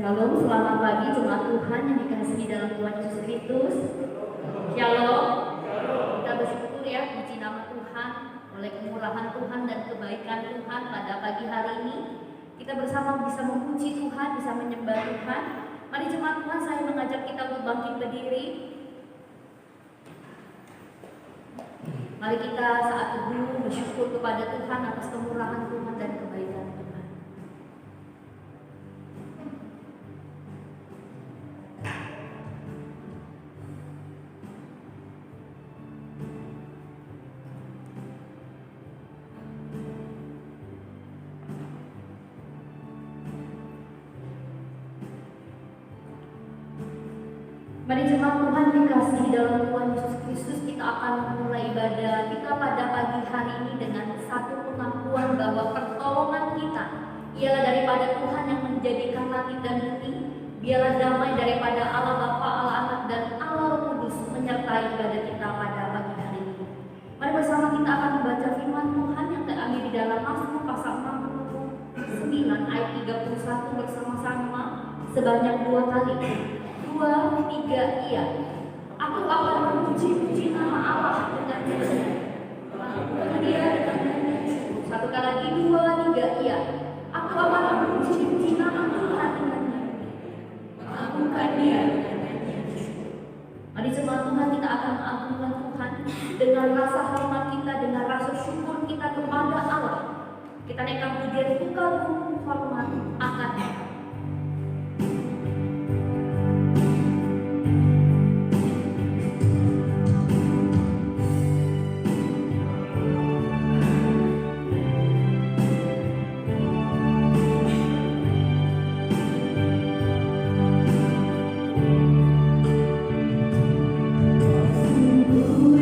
Shalom, selamat pagi jemaat Tuhan yang dikasihi dalam Tuhan Yesus Kristus. Shalom. Kita bersyukur ya puji nama Tuhan oleh kemurahan Tuhan dan kebaikan Tuhan pada pagi hari ini. Kita bersama bisa memuji Tuhan, bisa menyembah Tuhan. Mari jemaat Tuhan, saya mengajak kita untuk bangkit berdiri. Mari kita saat teduh bersyukur kepada Tuhan atas kemurahan Tuhan dan kebaikan Tuhan. Mari jemaat Tuhan dikasihi dalam Tuhan Yesus Kristus, kita akan memulai ibadah kita pada pagi hari ini dengan satu pengakuan bahwa pertolongan kita ialah daripada Tuhan yang menjadikan langit dan bumi. Biarlah damai daripada Allah Bapa, Allah Anak dan Allah Roh Kudus menyertai ibadah kita pada pagi hari ini. Mari bersama kita akan membaca firman Tuhan yang terambil di dalam Mazmur pasal 69 ayat 31 bersama-sama sebanyak 2 kali. 2, 3, iya. Aku akan memuji-puji nama Allah dengan nyanyian. Melakukan dia dengan nyanyian. Satu kali lagi, 2, 3, iya. Aku akan memuji-puji nama Tuhan dengan nyanyian. Melakukan dia dengan nyanyian. Mari jemaat Tuhan, kita akan mengagungkan Tuhan dengan rasa hormat kita, dengan rasa syukur kita kepada Allah. Kita naikkan pujian kagum hormat akan Dia. Ku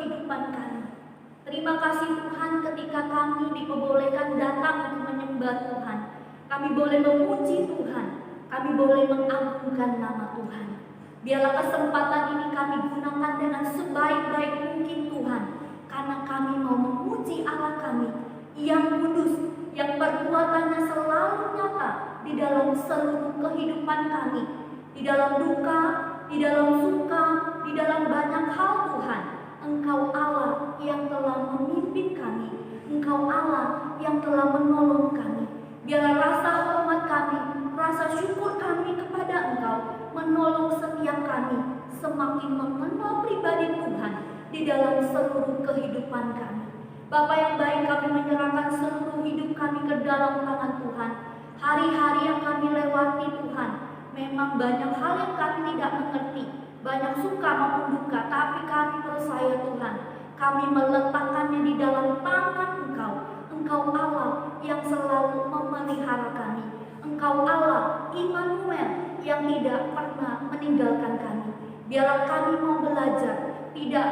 kehidupan kami. Terima kasih Tuhan ketika kami diperbolehkan datang untuk menyembah Tuhan. Kami boleh memuji Tuhan, kami boleh mengagungkan nama Tuhan. Biarlah kesempatan ini kami gunakan dengan sebaik-baik mungkin Tuhan, karena kami mau memuji Allah kami yang kudus, yang perbuatannya selalu nyata di dalam seluruh kehidupan kami, di dalam duka, di dalam suka, di dalam banyak hal Tuhan. Engkau Allah yang telah memimpin kami, Engkau Allah yang telah menolong kami. Biarlah rasa hormat kami, rasa syukur kami kepada Engkau menolong setiap kami semakin mengenal pribadi Tuhan di dalam seluruh kehidupan kami. Bapa yang baik, kami menyerahkan seluruh hidup kami ke dalam tangan Tuhan. Hari-hari yang kami lewati Tuhan, memang banyak hal yang kami tidak mengerti, banyak suka maupun duka, tapi kami percaya Tuhan, kami meletakkannya di dalam tangan Engkau. Engkau Allah yang selalu memelihara kami. Engkau Allah Immanuel yang tidak pernah meninggalkan kami. Biarlah kami mau belajar tidak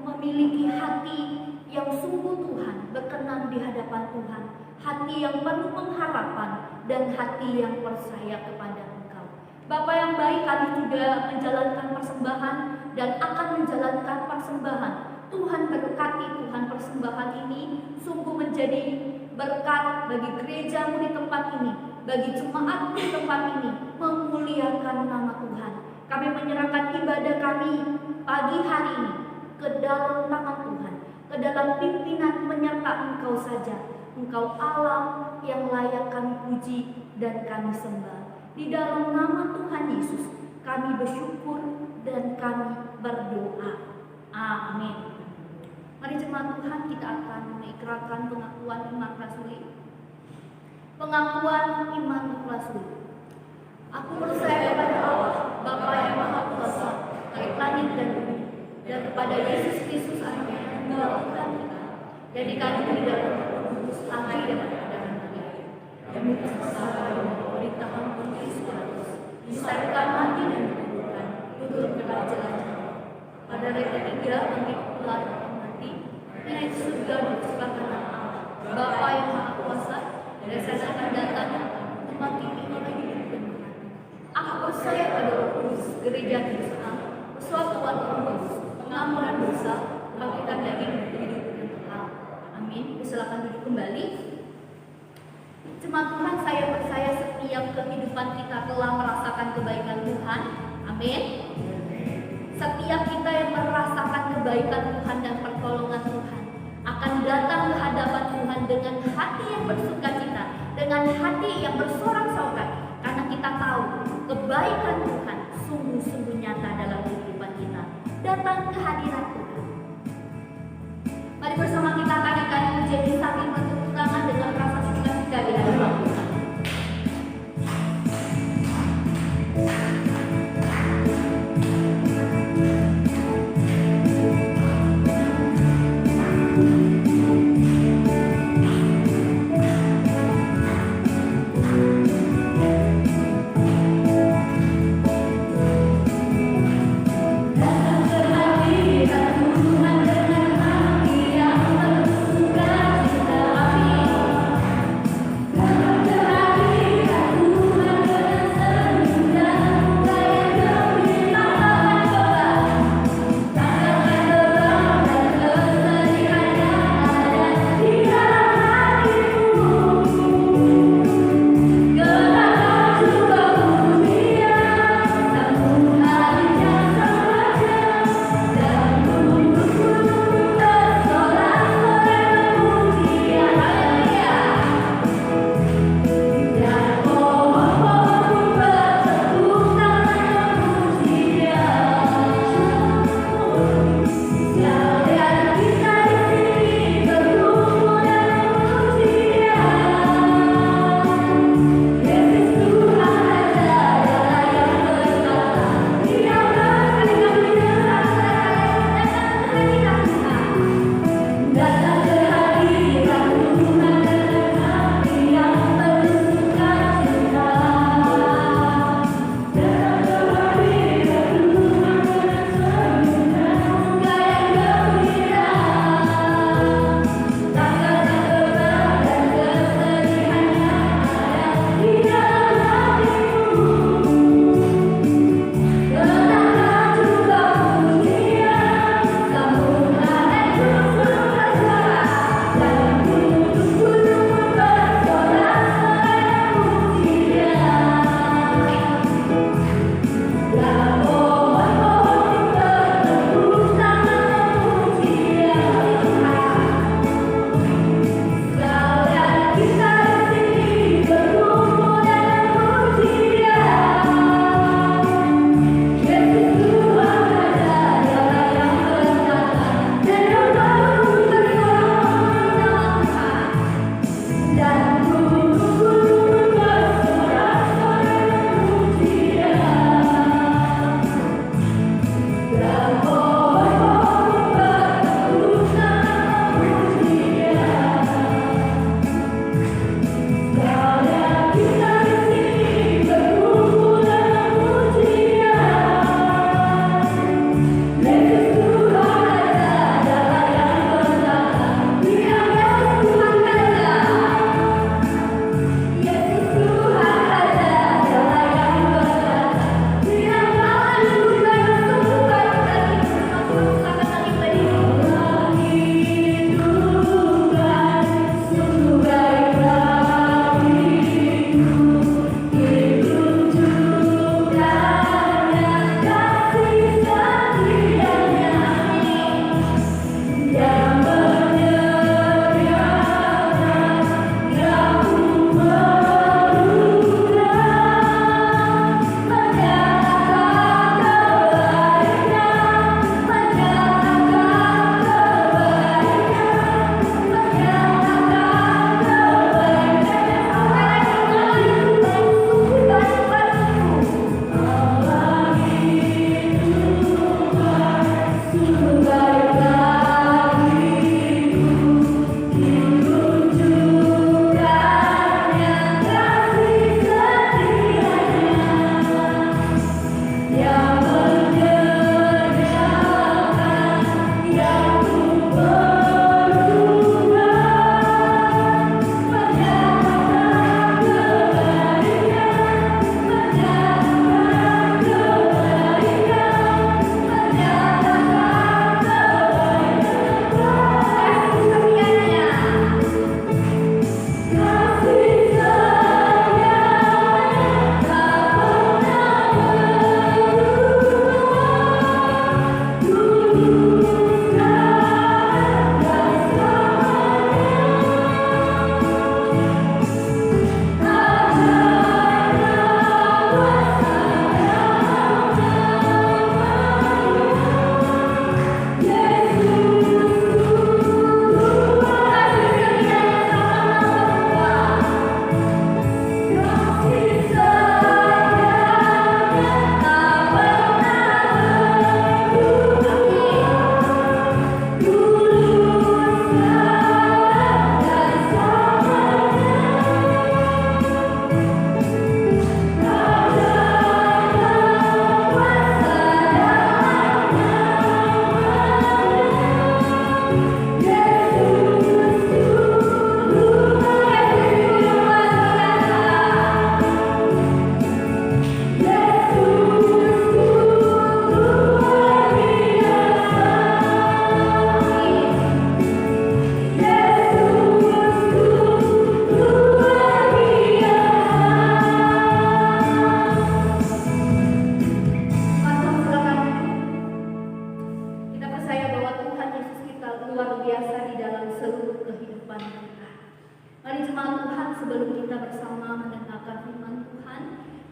memiliki hati yang sungguh Tuhan, berkenan di hadapan Tuhan, hati yang penuh pengharapan dan hati yang percaya kepada Engkau. Bapa yang baik, kami juga menjalankan persembahan dan akan menjalankan persembahan. Tuhan berkati Tuhan persembahan ini sungguh menjadi berkat bagi gerejamu di tempat ini, bagi jemaat di tempat ini, memuliakan nama Tuhan. Kami menyerahkan ibadah kami pagi hari ini ke dalam tangan Tuhan, ke dalam pimpinan menyerta Engkau saja. Engkau Allah yang layak kami puji dan kami sembah. Di dalam nama Tuhan Yesus kami bersyukur dan kami berdoa. Amin. Mari jemaat Tuhan, kita akan mengikrarkan pengakuan iman rasuli. Pengakuan iman rasuli. Aku percaya kepada Allah, Bapa yang Maha Kuasa, langit langit dan bumi, dan kepada Yesus Kristus Anaknya yang Tuhan kita, yang dikandung di dalam Roh Kudus, lahir daripada darah Maria, yang bersama dengan pemerintahan Pontius Pilatus, disayangkan mati dan dikuburkan, turun ke kerajaan Allah. Pada hari ketiga bangkit pula naik surga di sebelah kanan Allah, Bapa yang Maha Kuasa, dari sana akan datang untuk menghakimi orang hidup dan mati. Aku percaya pada Roh Kudus, gereja Kristen, persekutuan Roh Kudus, pengampunan dosa, kebangkitan daging dan hidup yang kekal. Amin. Silakan duduk kembali. Jemaat Tuhan, saya percaya setiap kehidupan kita telah merasakan kebaikan Tuhan. Amin. Setiap kita yang merasakan kebaikan Tuhan dan pertolongan Tuhan akan datang ke hadapan Tuhan dengan hati yang bersukacita, dengan hati yang bersorak-sorai, karena kita tahu kebaikan Tuhan sungguh-sungguh nyata dalam kehidupan kita. Datang ke hadirat Tuhan. Mari bersama kita katakan pujian sambil bertepuk tangan dengan rasa sukacita di hadapan Tuhan. Datang ke hadirat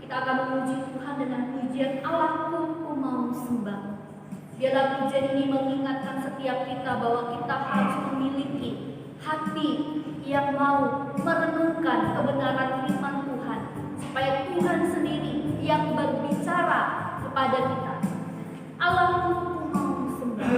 Kita akan memuji Tuhan dengan pujian Allahku ku mau sembah. Biarlah pujian ini mengingatkan setiap kita bahwa kita harus memiliki hati yang mau merenungkan kebenaran firman Tuhan, supaya Tuhan sendiri yang berbicara kepada kita. Allahku ku mau sembah.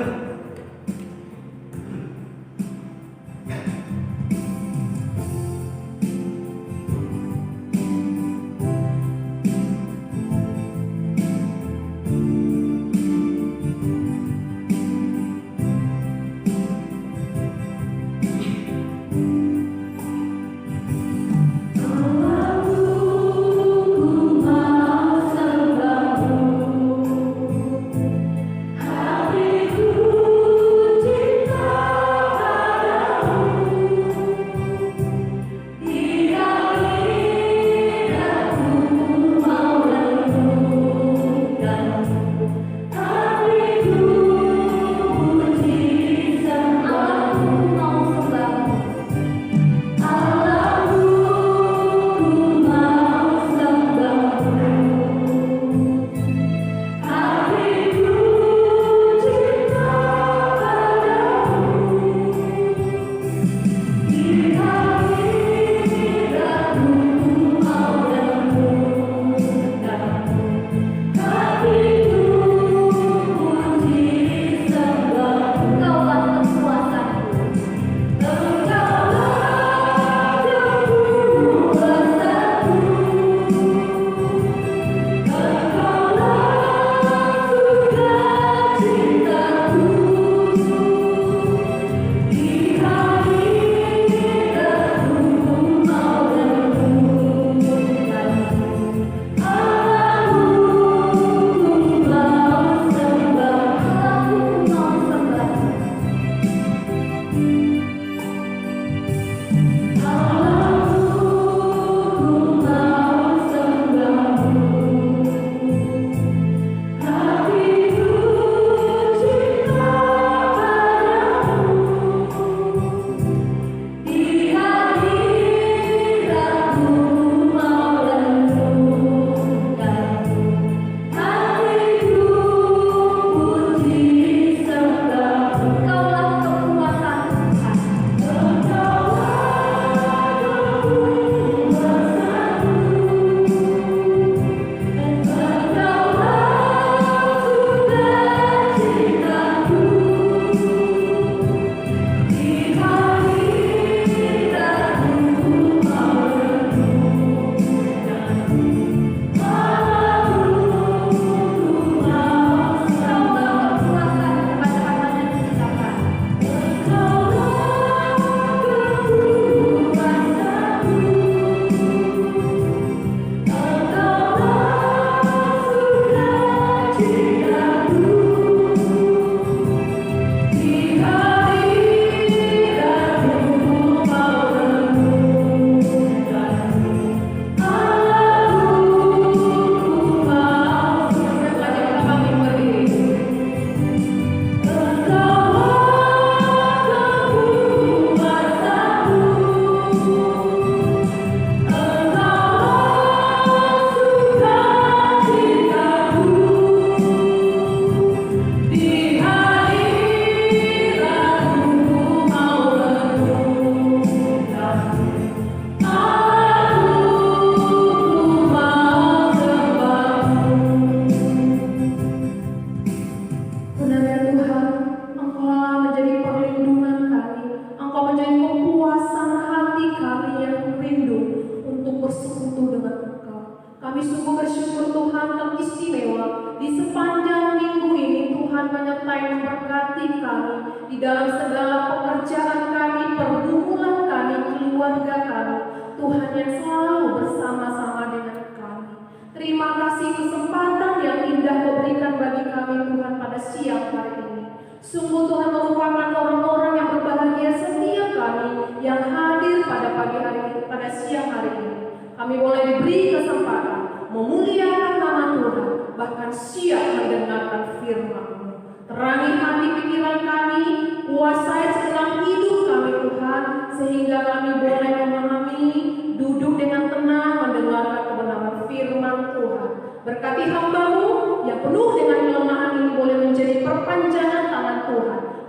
Kami boleh diberi kesempatan memuliakan nama Tuhan, bahkan siap mendengarkan firman-Mu. Terangi hati pikiran kami, kuasai segenap hidup kami Tuhan, sehingga kami boleh memahami, duduk dengan tenang mendengarkan kebenaran firman Tuhan.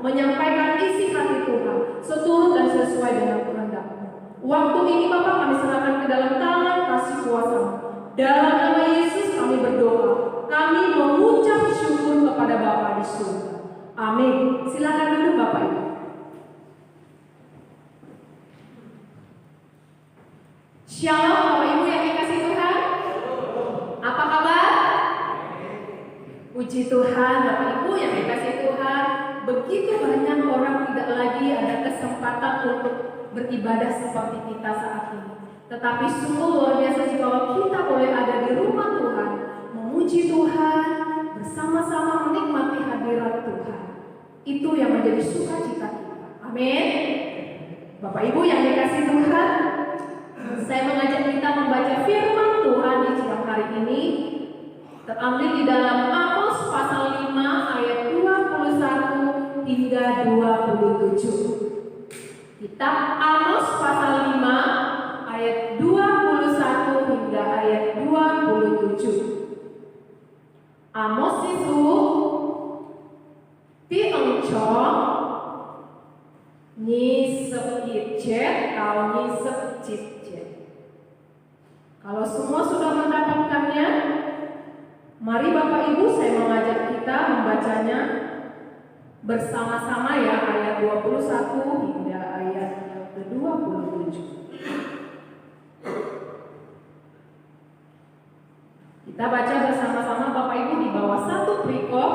menyampaikan isi hati Tuhan seturut dan sesuai dengan kehendak-Mu. Waktu ini Bapa kami serahkan ke dalam tangan kasih kuasa-Mu. Dalam nama Yesus kami berdoa. Kami mengucap syukur kepada Bapa di surga. Amin. Silakan duduk Bapak Ibu. Shalom Bapak Ibu yang dikasihi Tuhan. Apa kabar? Puji Tuhan Bapak Ibu yang dikasihi Tuhan. Begitu banyak orang tidak lagi ada kesempatan untuk beribadah seperti kita saat ini. Tetapi sungguh luar biasa jika kita boleh ada di rumah Tuhan, memuji Tuhan, bersama-sama menikmati hadirat Tuhan. Itu yang menjadi sukacita kita. Amin. Bapak Ibu yang dikasihi Tuhan, saya mengajak kita membaca firman Tuhan di siang hari ini, terambil di dalam Amos pasal 5 ayat 21 hingga 27. Kitab Amos pasal 5 ayat 21 hingga ayat 27. Amos itu Tiongchong Ni sepicet atau ni sepicet. Kalau semua sudah mendapatkannya, mari Bapak Ibu saya mengajak kita membacanya bersama-sama ya, ayat 21 hingga ayat ke-27. Kita baca bersama-sama Bapak Ibu di bawah satu perikop,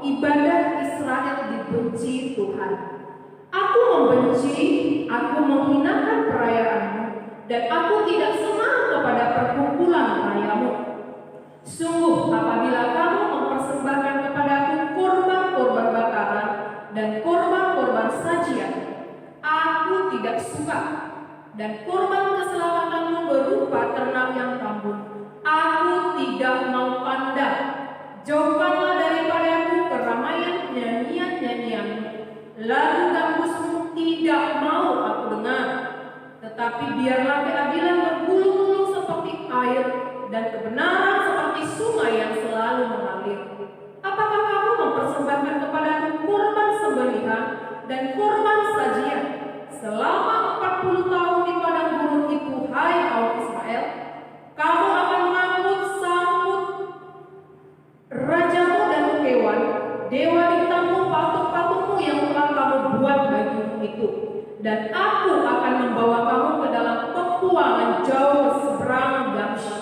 ibadah Israel dibenci Tuhan. Aku membenci, aku menghinakan perayaanmu, dan aku tidak senang kepada perkumpulan rayamu. Sungguh apabila kamu mempersembahkan kepadaku korban-korban bakaran dan korban-korban sajian, aku tidak suka. Dan korban keselamatanmu berupa ternak yang kambing, aku tidak mau pandang. Jauhkanlah daripadaku keramaian nyanyian-nyanyianmu. Lagu gambusmu tidak mau aku dengar. Tetapi biarlah keadilan bergulung-gulung seperti air, dan kebenaran seperti sungai yang selalu mengalir. Apakah kamu mempersembahkan kepadaku korban sembelihan dan korban sajian selama 40 tahun di padang gurun itu, hai kaum Israel? Kamu akan mengangkut sangkut rajamu dan kewan, dewa bintangmu, patung-patungmu yang telah kamu buat bagimu itu. Dan aku akan membawa kamu ke dalam pembuangan jauh seberang Gamsy.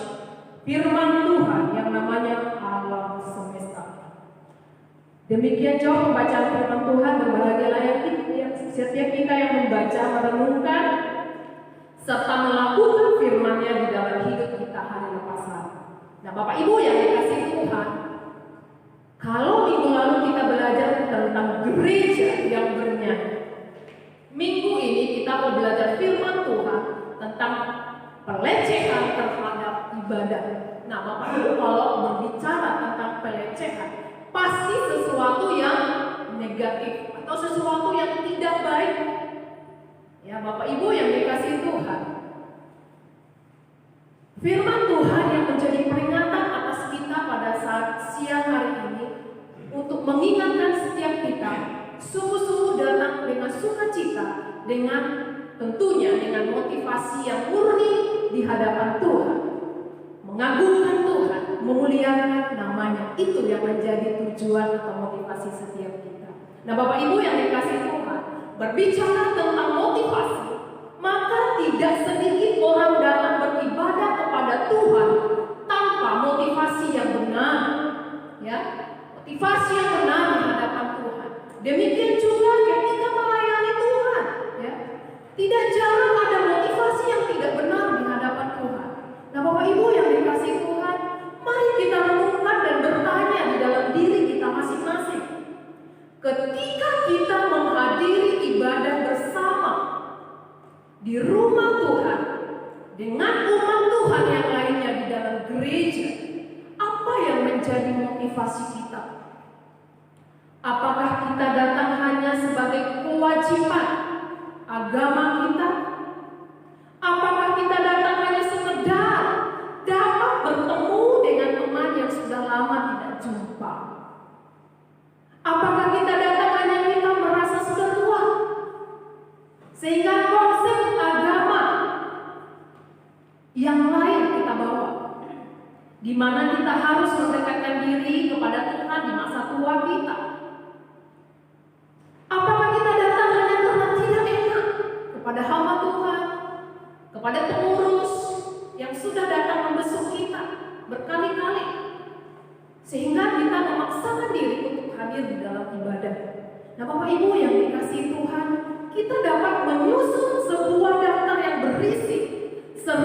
Firman Tuhan yang namanya alam semesta. Demikian jauh pembacaan firman Tuhan. Berbahagialah yang setiap kita yang membaca, merenungkan, serta melakukan firman-Nya di dalam hidup kita hari lepas hari. Nah Bapak Ibu yang dikasihi Tuhan, kalau minggu lalu kita belajar tentang gereja yang bernyanyi, minggu ini kita mau belajar firman Tuhan tentang pelecehan terhadap ibadah. Nah Bapak Ibu kalau berbicara tentang pelecehan, pasti sesuatu yang negatif atau sesuatu yang tidak baik. Ya Bapak Ibu yang dikasihi Tuhan, firman Tuhan yang menjadi peringatan atas kita pada saat siang hari ini untuk mengingatkan setiap kita sungguh-sungguh datang dengan sukacita, dengan tentunya dengan motivasi yang murni di hadapan Tuhan, mengagungkan Tuhan, memuliakan namanya. Itu yang menjadi tujuan atau motivasi setiap kita. Nah Bapak Ibu yang dikasihi Tuhan, berbicara tentang motivasi, maka tidak sedikit orang datang beribadah kepada Tuhan tanpa motivasi yang benar, ya, motivasi yang benar di hadapan Tuhan. Demikian juga ketika melayani Tuhan, ya, tidak jarang ada motivasi yang tidak benar di hadapan Tuhan. Nah Bapak Ibu yang dikasihi Tuhan, mari kita renungkan dan bertanya di dalam diri kita masing-masing. Ketika kita menghadiri ibadah bersama di rumah Tuhan dengan umat Tuhan yang lainnya di dalam gereja, apa yang menjadi motivasi kita? Apakah kita datang hanya sebagai kewajiban agama kita? Apakah kita datang hanya sekedar dapat bertemu dengan teman yang sudah lama tidak jumpa? Apakah kita datang hanya kita merasa di mana kita harus mendekatkan diri kepada Tuhan di masa tua kita. Apakah kita datang hanya karena tidak enak kepada hamba Tuhan, kepada pengurus yang sudah datang membesuk kita berkali-kali, sehingga kita memaksakan diri untuk hadir di dalam ibadah? Nah, Bapak Ibu yang dikasihi Tuhan, kita dapat menyusun sebuah daftar yang berisi 1001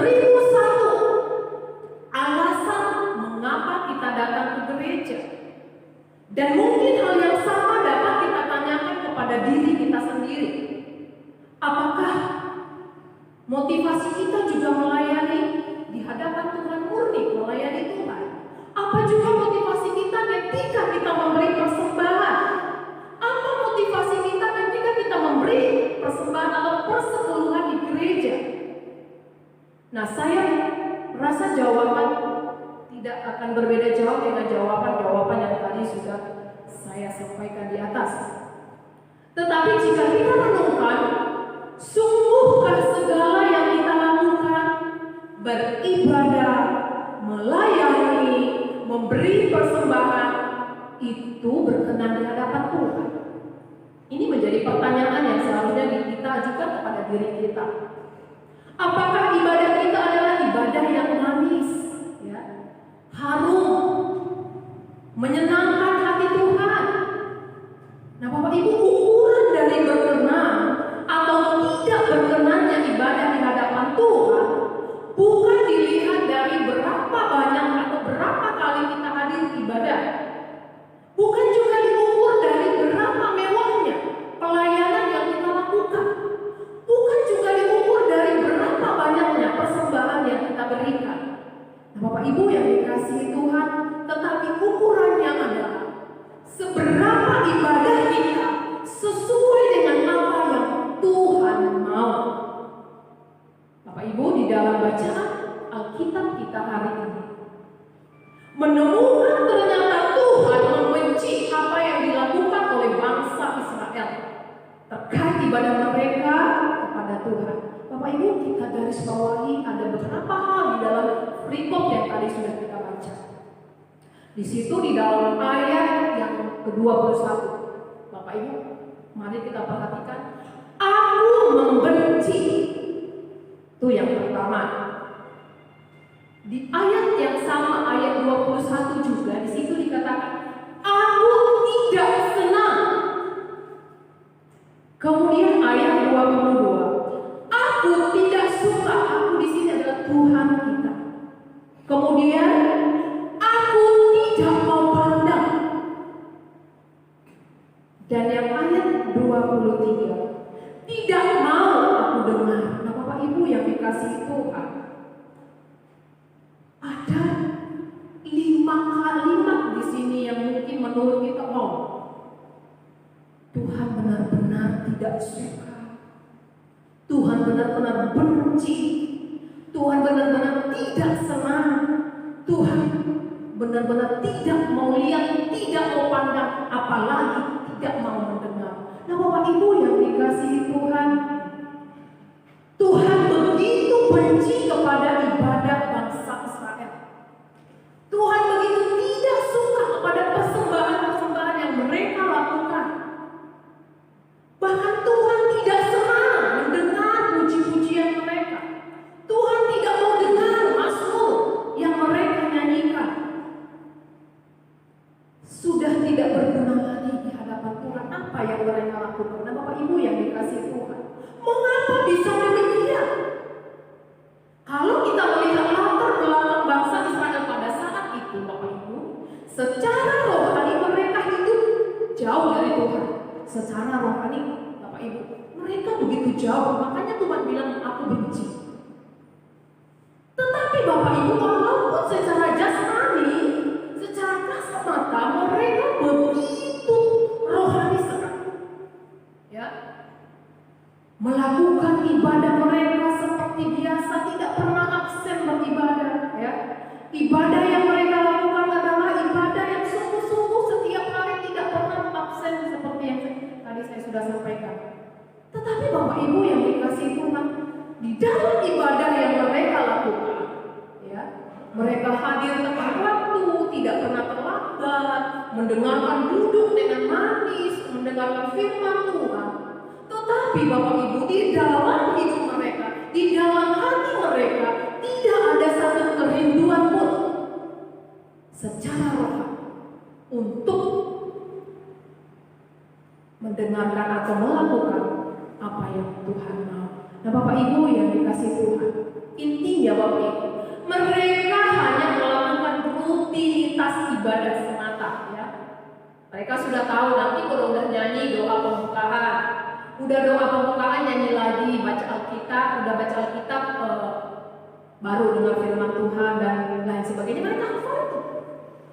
alasan mengapa kita datang ke gereja. Dan mungkin hal yang sama dapat kita tanyakan kepada diri kita sendiri. Apakah motivasi kita juga melayani di hadapan Tuhan, murni melayani Tuhan? Apa juga motivasi kita ketika kita memberi persembahan? Apa motivasi kita ketika kita memberi persembahan atau persepuluhan di gereja? Nah, saya rasa jawaban tidak akan berbeda jauh dengan jawaban-jawaban yang tadi sudah saya sampaikan di atas. Tetapi jika kita renungkan, sungguhkah segala yang kita lakukan, beribadah, melayani, memberi persembahan, itu berkenan di hadapan Tuhan? Ini menjadi pertanyaan yang seharusnya kita ajukan kepada diri kita. Apakah ibadah kita adalah ibadah yang manis, ya, harum, menyenangkan hati Tuhan? Nah, Bapak Ibu, ukuran dari berkenan atau tidak berkenannya ibadah di hadapan Tuhan bukan dilihat dari berapa banyak atau berapa kali kita hadir ibadah. Bukan juga diukur dari berapa mewahnya pelayanan yang kita lakukan. Bukan juga diukur dari berapa banyaknya persembahan yang kita berikan. Nah, Bapak Ibu yang dikasihi Tuhan, tetapi ukurannya adalah seberapa ibadah kita sesuai dengan apa yang Tuhan mau. Bapak Ibu, di dalam bacaan Alkitab kita hari ini menemukan ternyata Tuhan membenci apa yang dilakukan oleh bangsa Israel terkait ibadah mereka kepada Tuhan. Bapak Ibu, kita garis bawahi ada beberapa hal di dalam perikop yang tadi sudah kita baca. Di situ di dalam ayat yang ke-21, Bapak Ibu, mari kita perhatikan. Aku membenci. Itu yang pertama. Di ayat yang sama, ayat 21 juga, di situ dikatakan, aku tidak senang. Kemudian ayat 22, aku tidak suka. Aku di sini adalah Tuhan kita. Kemudian aku tidak mau pandang. Dan yang ayat 23, tidak mau aku dengar. Nah, Bapak Ibu yang dikasihi Tuhan, ada 5 kalimat di sini yang mungkin menurut kita, oh, Tuhan benar-benar tidak suka. Tuhan benar-benar benci. Tuhan benar-benar tidak senang. Tuhan benar-benar tidak mau lihat, tidak mau pandang, apalagi tidak mau mendengar. Nah, Bapak Ibu yang dikasihi Tuhan, Tuhan begitu benci kepada ibadah bangsa Israel. Tuhan begitu tidak suka kepada persembahan-persembahan yang mereka lakukan. Bahkan Tuhan tidak senang mendengar puji-pujian mereka. Tuhan tidak mau dengar mazmur yang mereka nyanyikan. Sudah tidak berguna lagi di hadapan Tuhan apa yang mereka lakukan. Nah, Bapak Ibu yang dikasihi Tuhan, mengapa bisa demikian? Kalau kita melihat latar belakang bangsa Israel pada saat itu, Bapak Ibu, secara rohani mereka hidup jauh dari Tuhan. Secara rohani, Bapak Ibu, mereka begitu jauh. Makanya Tuhan bilang, aku benci. Tetapi Bapak Ibu, walaupun secara jasmani, secara kasat mata, mereka begitu rohani sekali, ya, melakukan ibadah mereka seperti biasa, tidak pernah absen beribadah, ya. Ibadah yang mereka lakukan adalah ibadah yang sungguh-sungguh setiap hari, tidak pernah absen seperti yang tadi saya sudah sampaikan. Tetapi Bapak Ibu yang dikasihi Tuhan, di dalam ibadah yang mereka lakukan, ya, Mereka hadir tepat waktu, tidak pernah terlambat, mendengarkan duduk dengan manis, mendengarkan firman Tuhan. Tetapi Bapak Ibu, di dalam hidup mereka, di dalam hati mereka, tidak ada satu kerinduan pun secara rohani untuk mendengarkan atau melakukan apa yang Tuhan mau. Nah Bapak Ibu yang dikasih Tuhan, intinya Bapak Ibu, mereka hanya melakukan rutinitas ibadah semata ya. Mereka sudah tahu nanti kalau udah nyanyi doa pembukaan, udah doa pembukaan nyanyi lagi, baca Alkitab, udah baca Alkitab baru dengar firman Tuhan dan lain sebagainya. Mereka hafal itu.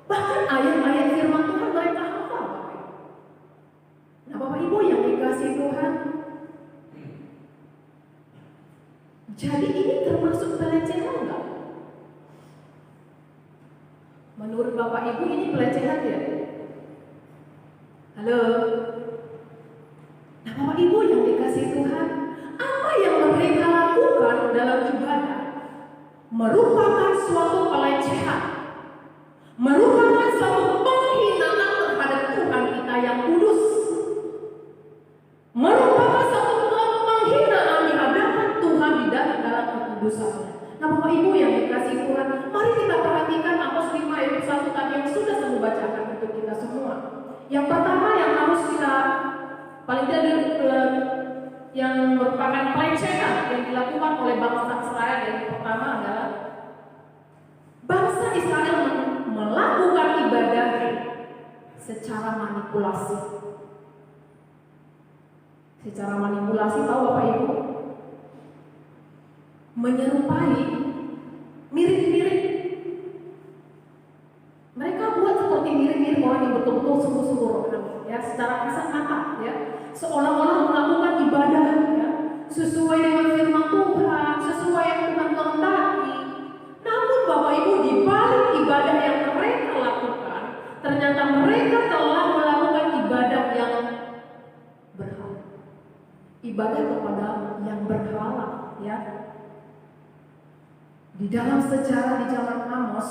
Bahkan ayat-ayat firman Tuhan mereka hafal. Nah Bapak Ibu yang dikasih Tuhan, jadi ini termasuk pelecehan enggak? Menurut Bapak Ibu ini pelecehan ya? Halo? Nah Bapak Ibu yang dikasih Tuhan, apa yang mereka lakukan dalam ibadah merupakan suatu pelecehan, merupakan suatu penghinaan terhadap Tuhan kita yang kudus, merupakan suatu penghinaan di hadapan Tuhan di dalam kekudusan. Nah Bapak Ibu yang dikasih Tuhan, mari kita perhatikan Amos 5 ayat 1 tadi yang sudah saya bacakan untuk kita semua. Yang pertama yang harus kita paling tidak yang merupakan pelecehan yang dilakukan oleh bangsa Israel, yang pertama adalah bangsa Israel melakukan ibadah secara manipulasi. Secara manipulasi tahu Bapak Ibu? Menyerupai, mirip-mirip. Mereka buat seperti mirip-mirip orang yang betul-betul sungguh-sungguh rohani, ya, secara kasat mata, ya, seolah-olah melakukan ibadah, ya, sesuai dengan firman Tuhan, sesuai yang Tuhan kehendaki. Namun Bapak Ibu, di balik ibadah yang mereka lakukan, ternyata mereka telah melakukan ibadah yang berhala, ibadah kepada yang berhala, ya. Di dalam sejarah di zaman Amos,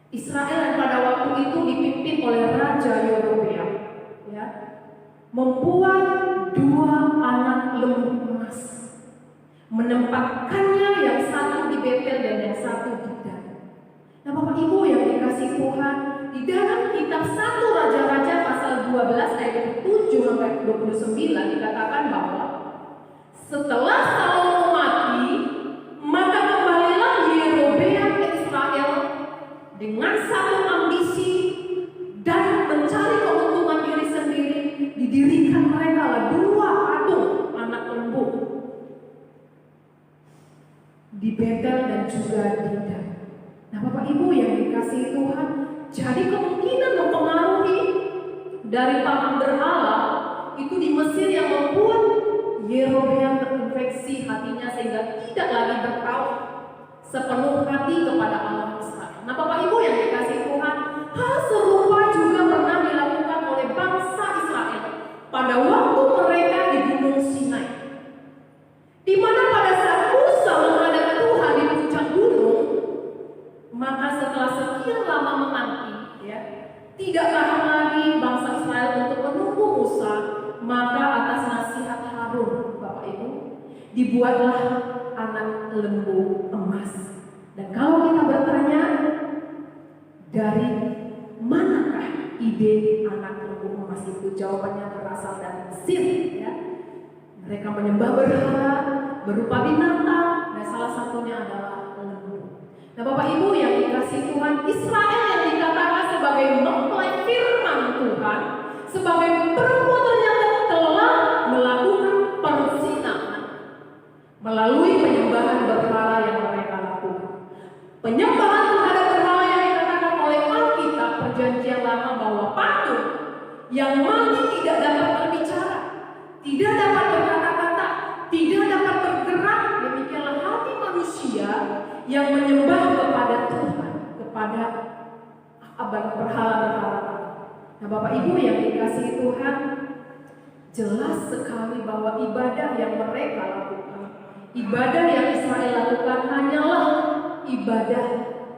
Israel yang pada waktu itu dipimpin oleh Raja Yerobeam, ya, membuat 2 anak lembu emas, menempatkannya yang satu di Betel dan yang satu di Dan. Nah Bapak Ibu yang dikasih Tuhan, di dalam kitab 1 Raja-Raja pasal 12 ayat 7 sampai 29 dikatakan bahwa setelah Salomo mati, maka kembalilah Yerobeam ke Israel dengan satu ambisi dan mencari keuntungan diri sendiri. Didirikan mereka 2 patung anak lembu di Betel dan juga di Dan. Nah Bapak Ibu yang dikasihi Tuhan, jadi kemungkinan mempengaruhi dari patung berhala itu di Mesir yang membuat Yerobeam terinfeksi hatinya sehingga tidak lagi bertaubat sepenuh hati kepada Allah Israel. Nah Bapak Ibu yang dikasihi Tuhan, hal serupa juga pernah dilakukan oleh bangsa Israel pada waktu mereka di Gunung Sinai, di mana pada saat Musa menghadap Tuhan di puncak gunung, maka setelah sekian lama menanti, ya, tidak tahan lagi bangsa Israel untuk menunggu Musa, maka atas nasihat Harun, Bapak Ibu, dibuatlah anak lembu emas. Dan kalau kita bertanya, dari manakah ide anak lembu emas itu? Jawabannya berasal dari Mesir, ya. Mereka menyembah berhala berupa binatang, dan salah satunya adalah lembu. Nah Bapak Ibu yang dikasih Tuhan, Israel yang dikatakan sebagai mempelai firman Tuhan, sebagai perempuan ternyata telah melakukan perzinahan melalui penyembahan berhala yang mereka lakukan. Penyembahan terhadap berhala yang dikatakan oleh Alkitab Perjanjian Lama bahwa patung yang mati tidak dapat berbicara, tidak dapat berkata-kata, tidak dapat bergerak. Demikianlah hati manusia yang menyembah kepada Tuhan, kepada berhala-berhala. Nah Bapak Ibu yang dikasihi Tuhan, jelas sekali bahwa ibadah yang mereka lakukan, ibadah yang Israel lakukan hanyalah ibadah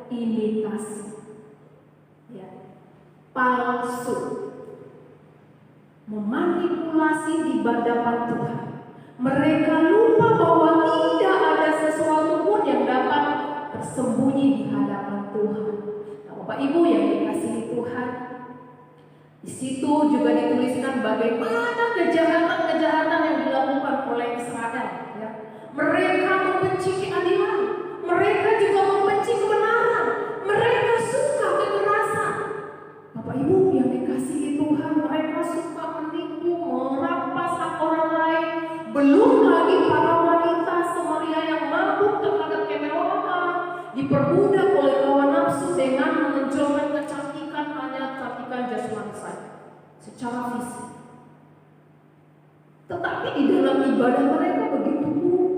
imitasi, ya, palsu, memanipulasi di hadapan Tuhan. Mereka lupa bahwa tidak ada sesuatu pun yang dapat tersembunyi di hadapan Tuhan. Nah, Bapak Ibu yang dikasihi Tuhan, di situ juga dituliskan bagaimana kejahatan-kejahatan yang dilakukan oleh Israel. Ya. Mereka membenci keadilan, mereka juga membenci kebenaran, mereka suka kekerasan. Bapak Ibu yang dikasihi Tuhan, mereka suka menipu, merampas hak orang lain. Belum lagi para wanita Samaria yang mabuk terhadap kemewahan, diperbudak oleh hawa nafsu dengan menonjolkan kecantikan hanya kecantikan jasmani saja, secara fisik. Tetapi di dalam ibadah mereka begitu buruk,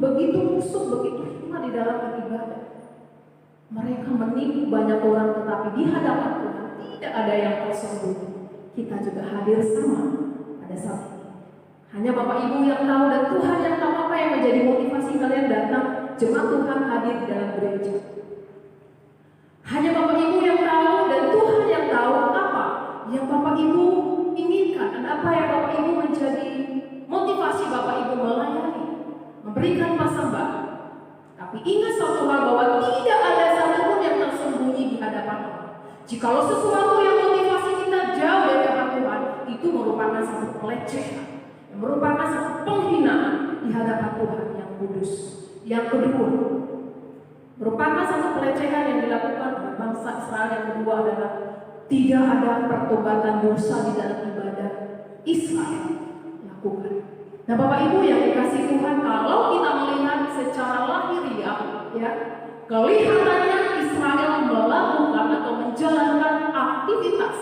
begitu musuh, begitu hina di dalam ibadah. Mereka menipu banyak orang, tetapi di hadapan Tuhan tidak ada yang tersembunyi. Kita juga hadir sama pada saat ini. Hanya Bapak Ibu yang tahu dan Tuhan yang tahu apa yang menjadi motivasi kalian datang jemaat Tuhan hadir di dalam gereja. Hanya Bapak Ibu yang tahu dan Tuhan yang tahu apa yang Bapak Ibu inginkan dan apa yang Bapak Ibu menjadi motivasi Bapak Ibu melayani, memberikan persembahan. Tapi ingat satu hal, bahwa tidak ada satupun yang tersembunyi di hadapan Allah. Jikalau sesuatu yang motivasi kita jauh dari hadapan Tuhan, itu merupakan satu pelecehan, yang merupakan satu penghinaan di hadapan Tuhan yang kudus. Yang kedua, merupakan satu pelecehan yang dilakukan oleh bangsa Israel. Yang kedua adalah tidak ada pertobatan dosa di dalam ibadah Israel lakukan. Nah, Bapak Ibu yang dikasihi Tuhan, kalau kita melihat secara lahiriah, ya, kelihatannya Israel melakukan atau menjalankan aktivitas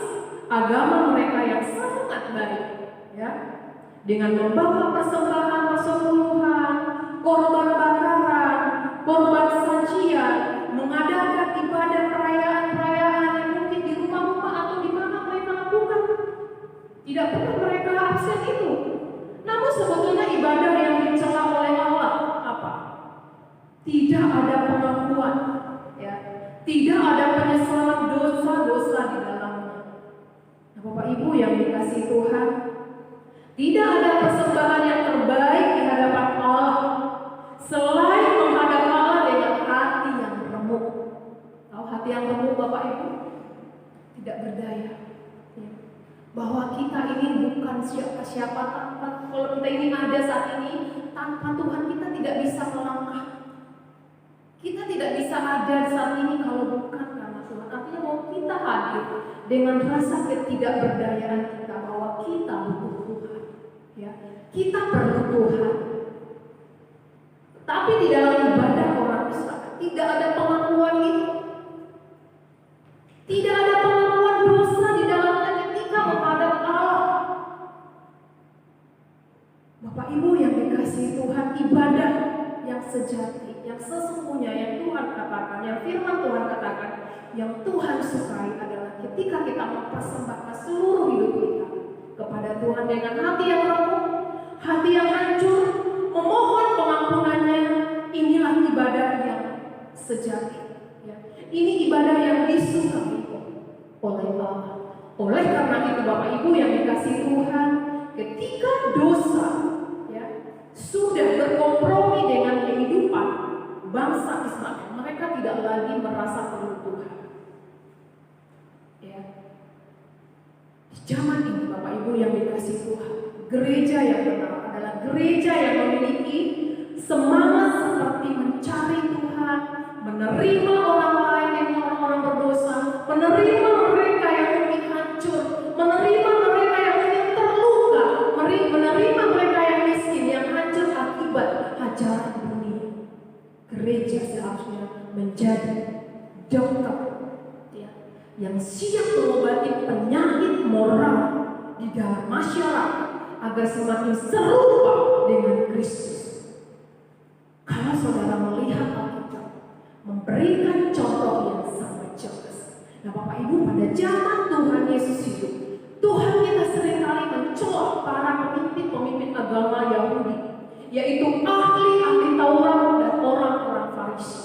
agama mereka yang sangat baik, ya, dengan membawa persembahan persepuluhan, korban bakaran, korban sajian, mengadakan ibadah perayaan-perayaan yang mungkin di rumah-rumah atau di mana mereka lakukan. Tidak pernah mereka absen itu. Namun sebetulnya ibadah yang dicela oleh Allah apa? Tidak ada pengakuan, ya. Tidak ada penyesalan dosa-dosa di dalamnya. Nah, Bapak Ibu yang dikasihi Tuhan, tidak ada persembahan yang terbaik di hadapan Allah selain menghadap Allah dengan hati yang remuk. Tahu hati yang remuk Bapak Ibu? Tidak berdaya. Ya. Bahwa kita ini bukan siapa-siapa tanpa, kalau kita ini ada saat ini, tanpa Tuhan kita tidak bisa melangkah. Kita tidak bisa ada saat ini kalau bukan karena Tuhan. Artinya bahwa kita hadir dengan rasa ketidakberdayaan kita, bahwa kita butuh Tuhan. Ya, kita perlu Tuhan. Tapi di dalam ibadah orang Israel tidak ada pengakuan itu. Tidak ada pengakuan dosa di dalamnya ketika menghadap Allah. Bapak Ibu yang dikasihi Tuhan, ibadah yang sejati, yang sesungguhnya, yang Tuhan katakan, yang firman Tuhan katakan, yang Tuhan sukai adalah ketika kita mempersembahkan seluruh hidup kita kepada Tuhan dengan hati yang remuk, hati yang hancur, memohon pengampunannya. Inilah ibadah yang sejati, ya. Ini ibadah yang disukai oleh Allah. Oleh karena itu Bapak Ibu yang dikasihi Tuhan, ketika dosa, ya, sudah berkompromi dengan kehidupan bangsa Israel, mereka tidak lagi merasa perlu Tuhan. Ya. Di zaman ini Bapak Ibu yang dikasihi Tuhan, gereja yang benar adalah gereja yang memiliki semangat seperti mencari Tuhan, menerima orang lain yang orang-orang berdosa, menerima mereka yang mungkin hancur, menerima mereka yang mungkin terluka, menerima mereka yang miskin, yang hancur akibat hajaran dunia. Gereja seharusnya menjadi dokter, ya, yang siap mengobati penyakit moral di dalam masyarakat agar semakin serupa dengan Kristus. Kalau saudara melihat Alkitab memberikan contoh yang sangat jelas. Nah Bapak Ibu, pada zaman Tuhan Yesus hidup, Tuhan kita seringkali mencela para pemimpin-pemimpin agama Yahudi, yaitu ahli-ahli Taurat dan orang-orang Farisi.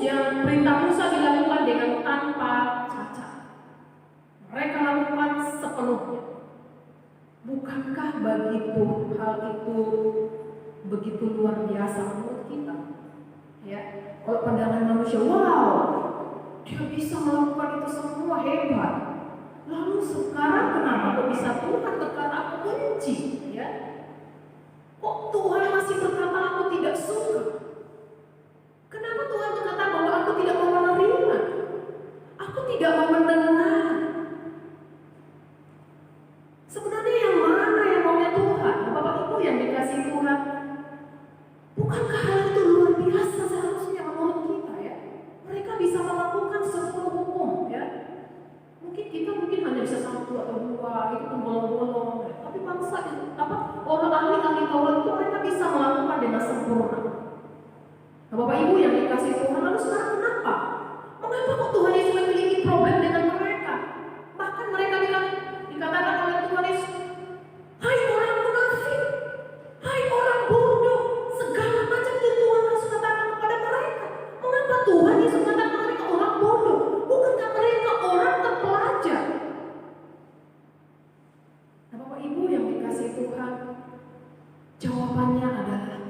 yang perintah Musa dilakukan dengan tanpa cacat. Mereka lakukan sepenuhnya. Bukankah begitu hal itu begitu luar biasa menurut kita? Ya, kalau pandangan manusia, wow, dia bisa melakukan itu semua, hebat. Lalu sekarang kenapa kok bisa Tuhan berkata aku benci? Ya, kok Tuhan masih berkata aku tidak suka? Kenapa Tuhan berkata bahwa aku tidak mau menerima? Aku tidak mau mendengar. Sebenarnya yang mana yang maunya Tuhan? Bapak Ibu yang dikasihi Tuhan, bukankah hal itu luar biasa seharusnya menurut kita ya? Mereka bisa melakukan 10 hukum ya. Mungkin kita hanya bisa 1 atau 2, itu pun bolong-bolong ya. Tapi bangsa orang ahli Taurat itu mereka bisa melakukan dengan sempurna. Nah, Bapak Ibu yang dikasihi Tuhan, lalu sekarang kenapa? Mengapa kok Tuhan Yesus memiliki problem dengan mereka? Bahkan mereka bilang, dikatakan oleh Tuhan Yesus, hai orang munafik, hai orang bodoh, segala macam itu Tuhan Yesus katakan kepada mereka. Mengapa Tuhan Yesus katakan mereka orang bodoh? Bukankah mereka orang terpelajar? Nah, Bapak Ibu yang dikasihi Tuhan, jawabannya adalah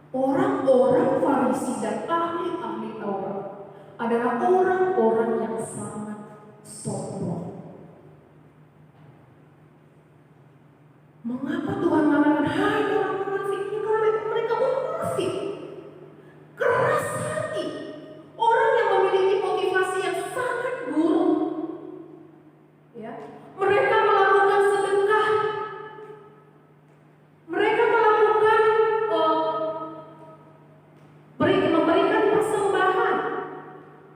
orang-orang Farisi dan ahli-ahli Taurat adalah orang-orang yang sangat sombong. Mengapa Tuhan mengatakan hai orang munafik? Karena mereka munafik, keras hati, orang yang memiliki motivasi yang sangat buruk. Ya, mereka melakukan sedekah, mereka melakukan memberikan persembahan,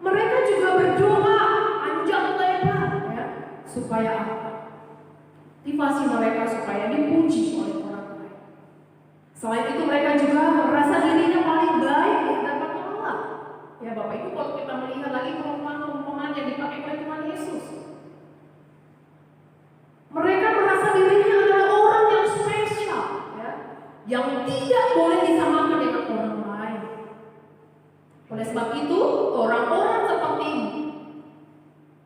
mereka juga berdoa panjang lebar, ya, supaya apa? Motivasi mereka supaya dipuji oleh orang lain. Selain itu mereka juga merasa dirinya paling baik di hadapan Allah. Ya Bapak Ibu, kalau kita melihat lagi perumpamaan yang dipakai oleh Tuhan Yesus, mereka merasa dirinya adalah orang yang spesial, ya, yang tidak boleh disamakan dengan orang lain. Oleh sebab itu, orang-orang seperti ini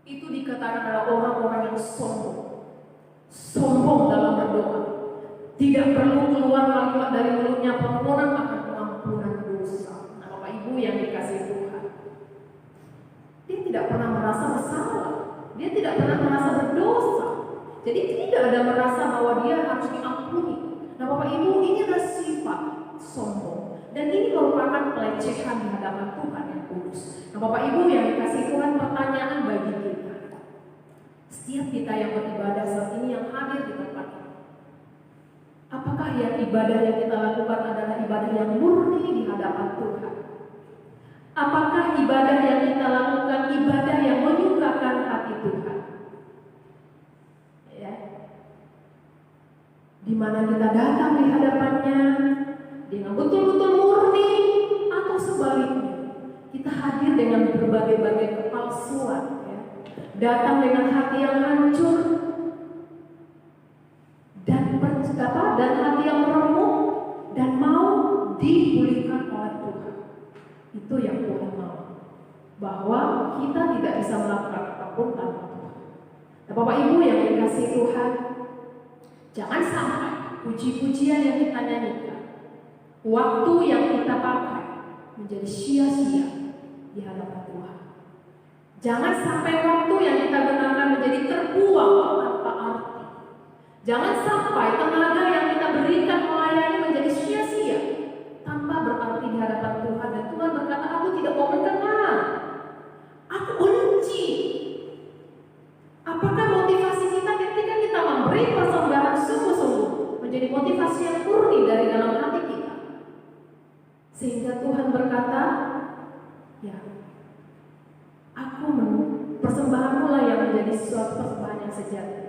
itu dikatakan adalah orang-orang yang sombong. Sombong dalam berdoa, tidak perlu keluar kalimat dari mulutnya permohonan akan pengampunan dosa. Nah, Bapak Ibu yang dikasihi Tuhan, dia tidak pernah merasa bersalah, dia tidak pernah merasa berdosa, jadi tidak ada merasa bahwa dia harus diampuni. Nah, Bapak Ibu, ini adalah sifat sombong, dan ini merupakan pelecehan di hadapan Tuhan yang kudus. Nah, Bapak Ibu yang dikasihi Tuhan, pertanyaan bagi kita, setiap kita yang beribadah saat ini yang hadir di tempat ini, apakah yang ibadah yang kita lakukan adalah ibadah yang murni di hadapan Tuhan? Apakah ibadah yang kita lakukan ibadah yang menyukakan hati Tuhan? Ya, di mana kita datang di hadapannya dengan betul-betul murni, atau sebaliknya kita hadir dengan berbagai-bagai kepalsuan, ya, datang dengan hati yang hancur dan hati yang remuk dan mau dipulihkan oleh Tuhan. Itu yang Tuhan mau, bahwa kita tidak bisa melakukan apapun tanpa Tuhan. Nah, Bapak Ibu yang dikasihi Tuhan, jangan sampai puji-pujian yang kita nyanyikan, waktu yang kita pakai menjadi sia-sia di hadapan Tuhan. Jangan sampai waktu yang kita gunakan menjadi terbuang tanpa arti. Jangan sampai tenaga yang kita berikan melayani menjadi sia-sia tanpa berarti di hadapan Tuhan. Dan Tuhan berkata, aku tidak mau mendengar, aku benci. Apakah motivasi kita ketika kita memberi persembahan sungguh-sungguh menjadi motivasi yang murni dari dalam hati kita, sehingga Tuhan berkata, ya, persembahanmu lah yang menjadi suatu persembahan yang sejati.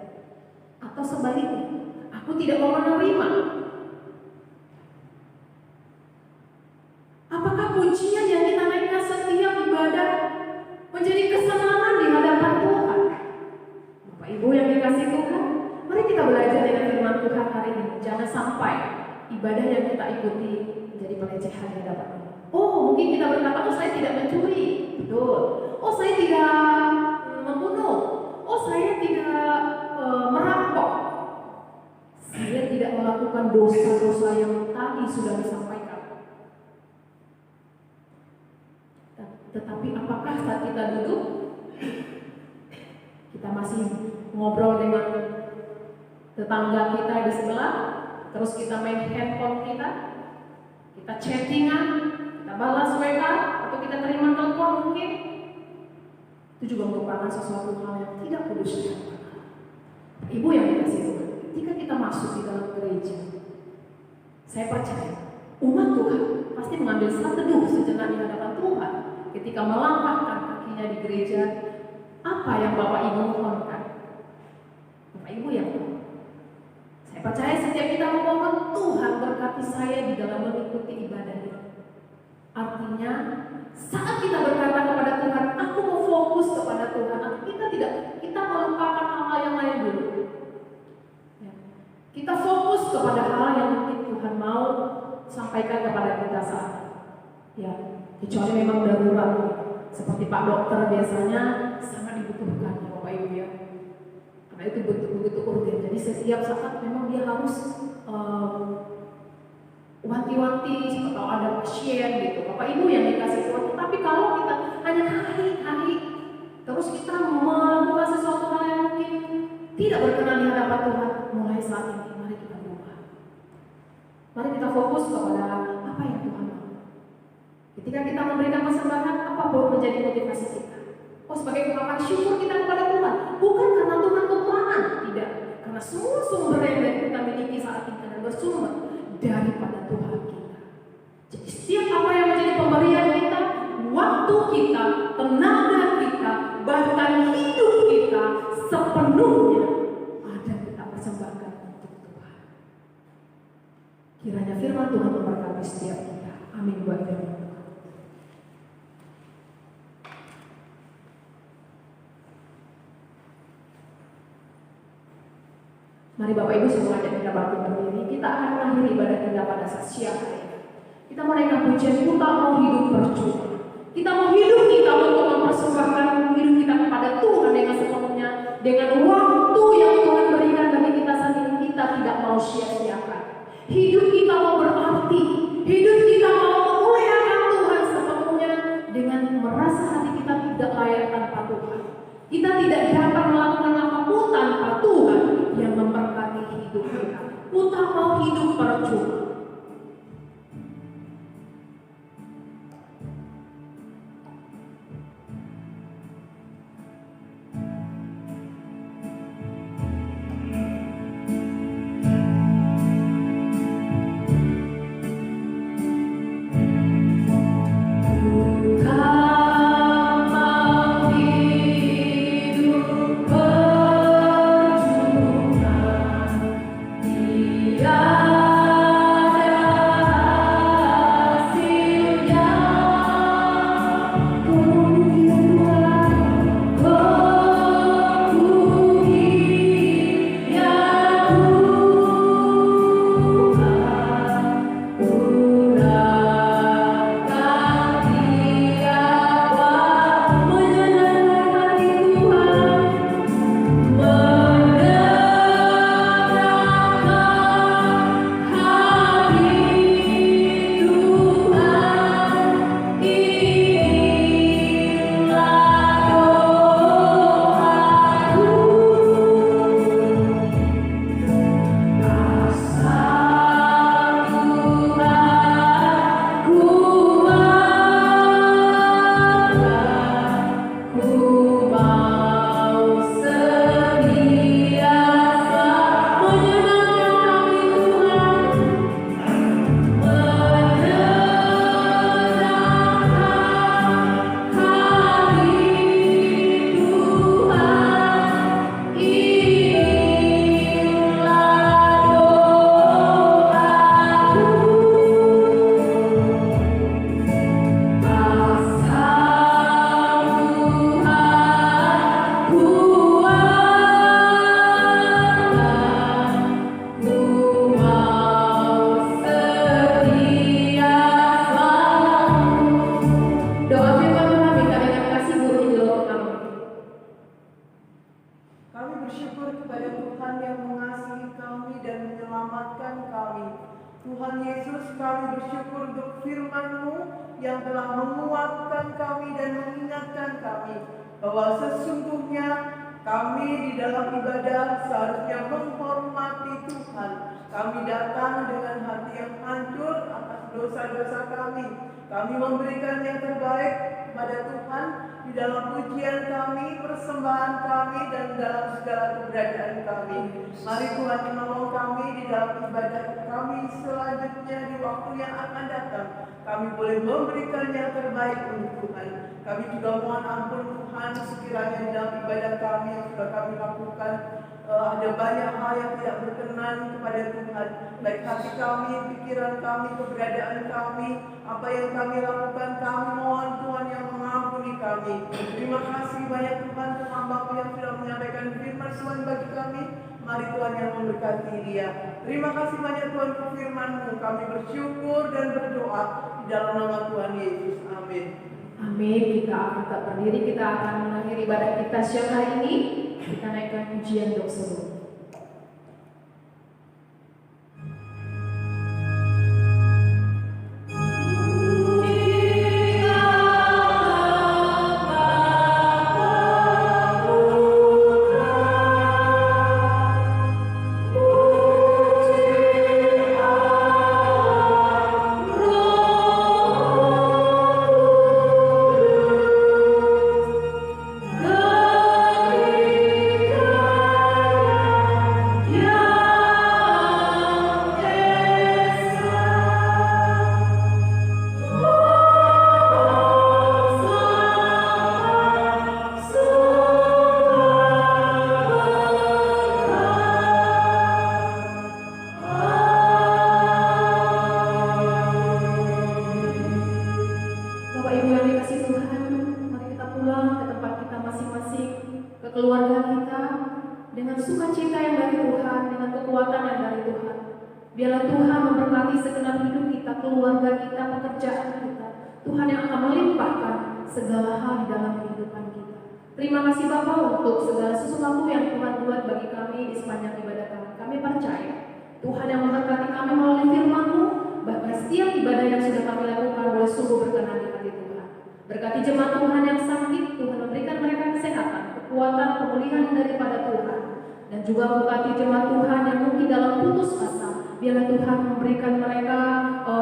Atau sebaliknya, aku tidak mau menerima. Apakah pujian yang kita naikkan setiap ibadah menjadi kesenangan di hadapan Tuhan? Bapak Ibu yang dikasihi Tuhan, mari kita belajar dengan firman Tuhan hari ini. Jangan sampai ibadah yang kita ikuti menjadi pelecehan di hadapan Tuhan. Oh, mungkin kita berkata, oh saya tidak mencuri, betul. Oh saya tidak membunuh. Oh saya tidak merampok. Saya tidak melakukan dosa-dosa yang tadi sudah disampaikan. Tetapi apakah saat kita duduk, kita masih ngobrol dengan tetangga kita di sebelah, terus kita main handphone kita chattingan, kita balas WA, atau kita terima telepon mungkin? Itu juga merupakan sesuatu hal yang tidak kudus. Ibu yang dikasih Tuhan, ketika kita masuk di dalam gereja, saya percaya umat Tuhan pasti mengambil saat teduh sejenak di hadapan Tuhan ketika melangkahkan kakinya di gereja. Apa yang Bapak Ibu mohonkan? Bapak Ibu yang tahu. Saya percaya setiap kita memohon, Tuhan berkati saya di dalam mengikuti ibadah ini. Artinya saat kita berkata kepada Tuhan, aku mau fokus kepada Tuhan, kita melupakan hal-hal yang lain dulu. Ya. Kita fokus kepada hal yang mungkin Tuhan mau sampaikan kepada kita saat ini. Ya, kecuali memang darurat, seperti Pak Dokter biasanya sangat dibutuhkan ya Bapak Ibu ya. Karena itu begitu urgen. Jadi setiap saat memang dia harus wanti-wanti atau ada pasien gitu. Bapak Ibu yang dikasih Tuhan. Tapi kalau kita hanya hari-hari terus kita melakukan sesuatu hal yang mungkin tidak berkenan di hadapan Tuhan, mulai saat ini mari kita berubah. Mari kita fokus kepada apa yang Tuhan mau. Ketika kita memberikan persembahan, apa boleh menjadi motivasi kita? Oh, sebagai ungkapan syukur kita kepada Tuhan, bukan karena Tuhan kekurangan, tidak. Karena semua sumber yang kita miliki saat ini adalah bersumber daripada Tuhan kita. Jadi setiap apa yang menjadi pemberian kita, waktu kita, tenaga kita, bahkan hidup kita sepenuhnya ada kita persembahkan untuk Tuhan. Kiranya firman Tuhan memberkati setiap kita. Amin buat firman Tuhan. Mari Bapak Ibu semua ajak kita bangkit berdiri. Kita akan mengakhiri ibadah kita pada saat siang hari ini. Kita menaikkan pujian, kita mau hidup percuma. Kita mau hidup kita untuk mempersembahkan hidup kita kepada Tuhan dengan sepenuhnya, dengan waktu yang Tuhan berikan bagi kita saat ini. Kita tidak mau sia-siakan. Hidup kita mau berarti. Hidup kita mau memuliakan Tuhan sepenuhnya dengan merasa hati kita tidak layak tanpa Tuhan. Kita tidak dapat melakukan apapun tanpa Tuhan yang memberkati hidup kita. Kita mau hidup percuma. Yeah. kepada Tuhan yang mengasihi kami dan menyelamatkan kami. Tuhan Yesus, kami bersyukur untuk firman-Mu yang telah menguatkan kami dan mengingatkan kami bahwa sesungguhnya kami di dalam ibadah seharusnya menghormati Tuhan. Kami datang dengan hati yang hancur atas dosa-dosa kami. Kami memberikan yang terbaik kepada Tuhan di dalam pujian kami, persembahan kami, dan dalam segala keberadaan kami. Mari Tuhan menolong kami di dalam ibadah kami selanjutnya di waktu yang akan datang. Kami boleh memberikan yang terbaik untuk Tuhan. Kami juga mohon ampun Tuhan sekiranya di dalam ibadah kami yang sudah kami lakukan ada banyak hal yang tidak berkenan kepada Tuhan. Baik hati kami, pikiran kami, keberadaan kami, apa yang kami lakukan, kami mohon Tuhan yang mengampuni kami. Terima kasih banyak Tuhan untuk hamba-Mu yang sudah menyampaikan firman Tuhan bagi kami. Mari Tuhan yang memberkati dia. Terima kasih banyak Tuhan untuk firman-Mu. Kami bersyukur dan berdoa di dalam nama Tuhan Yesus. Amin. Amin. Kita akan tetap berdiri, kita akan mengakhiri ibadah kita siang hari ini. Kita naikkan pujian dosa. Biarlah Tuhan memberkati segenap hidup kita, keluarga kita, pekerjaan kita. Tuhan yang akan melimpahkan segala hal di dalam kehidupan kita. Terima kasih Bapa untuk segala sesuatu yang Tuhan buat bagi kami di sepanjang ibadah kami. Kami percaya Tuhan yang memberkati kami melalui firman-Mu, bahkan setiap ibadah yang sudah kami lakukan boleh sungguh berkenan di hati Tuhan. Berkati jemaat Tuhan yang sakit, Tuhan memberikan mereka kesehatan, kekuatan, pemulihan daripada Tuhan. Dan juga berkati jemaat Tuhan yang mungkin dalam putus asa, biarlah Tuhan memberikan mereka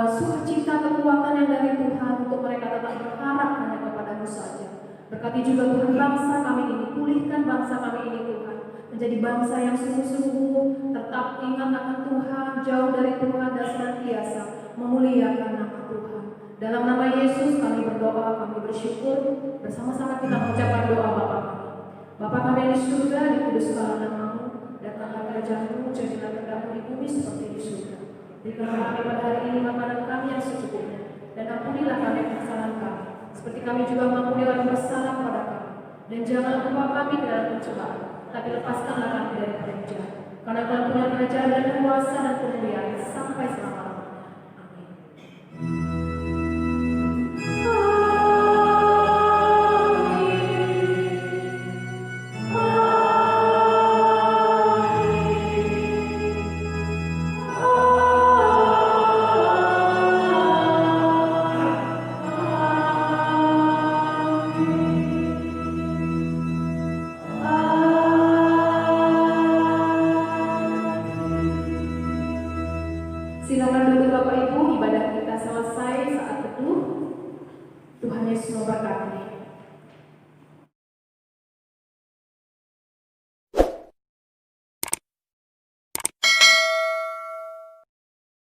sukacita, kekuatan yang dari Tuhan untuk mereka tetap berharap hanya kepada-Mu saja. Berkati juga Tuhan bangsa kami ini, pulihkan bangsa kami ini Tuhan, menjadi bangsa yang sungguh-sungguh tetap ingat akan Tuhan, jauh dari Tuhan dan senantiasa memuliakan nama Tuhan. Dalam nama Yesus kami berdoa, kami bersyukur, bersama-sama kita mengucapkan doa Bapa kami. Bapa kami yang di surga, dikuduskanlah nama-Mu, datanglah kerajaan-Mu, jadilah kehendak-Mu di bumi seperti di surga. Berikanlah kami pada hari ini makanan kami yang secukupnya, dan ampunilah kami kesalahan kami, seperti kami juga mengampuni orang bersalah kepada kami. Dan janganlah membawa kami ke dalam pencobaan, tapi lepaskanlah kami dari jahat. Karena Engkau punya kerajaan dan kuasa dan kemuliaan sampai selama-lamanya. Amin. Silakan duduk Bapak Ibu, ibadah kita selesai saat teduh. Tuhan Yesus memberkati.